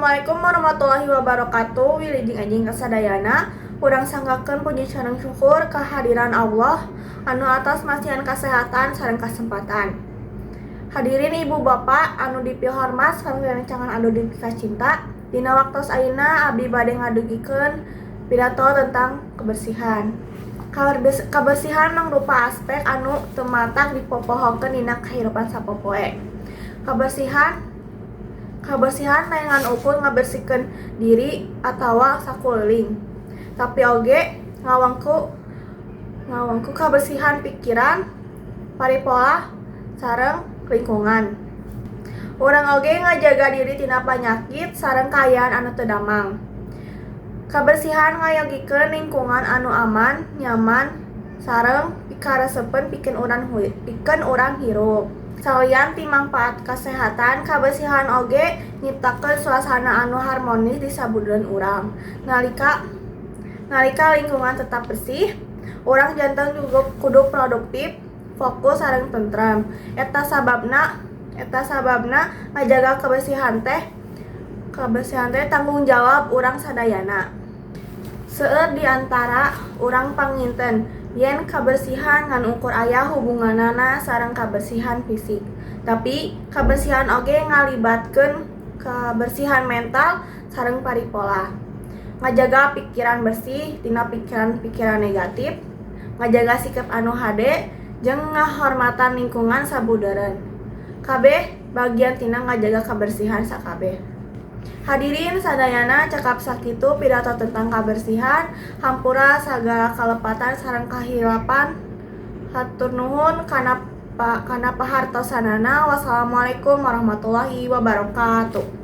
Assalamualaikum warahmatullahi wabarakatuh. Wilujeng anjing kasadayana, urang sanggakeun puji sareng syukur kehadiran Allah anu atas masihan kasehatan sareng kasempatan. Hadirin ibu bapak anu dipihormat sareng rerencangan anu dikacinta, dina waktos ayeuna abdi bade ngadugikeun pidato tentang kebersihan. Kebersihan mangrupa aspek anu teu matak dipopohokeun dina kahirupan sapopoe. Kebersihan laengan ukur ngabersihkeun diri atawa sakuliling, tapi oge ngawangku kebersihan pikiran, paripola, sareng lingkungan. Urang oge ngajaga diri tina panyakit sareng kaayaan anu teu damang. Kebersihan ngayogikeun lingkungan anu aman, nyaman, sareng pikaresepeun pikeun urang hirup. Salian ti mangpaat kasehatan, kebersihan oge nyiptakeun suasana anu harmonis di sabudeureun urang. Nalika lingkungan tetap bersih, urang janten juga kudu produktif, fokus sareng tentrem. Eta sababna ngajaga kebersihan teh tanggung jawab urang sadayana. Seueur di antara urang panginten yen kebersihan ngan ukur aya hubunganana sareng kebersihan fisik. Tapi kebersihan oge ngalibatkeun kebersihan mental sareng paripola. Ngajaga pikiran bersih tina pikiran-pikiran negatif, ngajaga sikap anu hade jeung ngahormatan lingkungan sabudeureun. Kabeh bagian tina ngajaga kebersihan sakabeh. Hadirin sadayana, cekap sakitu pidato tentang kebersihan. Hampura sagala kalepatan sareng kahilapan. Hatur nuhun kana pahartosanana. Wassalamualaikum warahmatullahi wabarakatuh.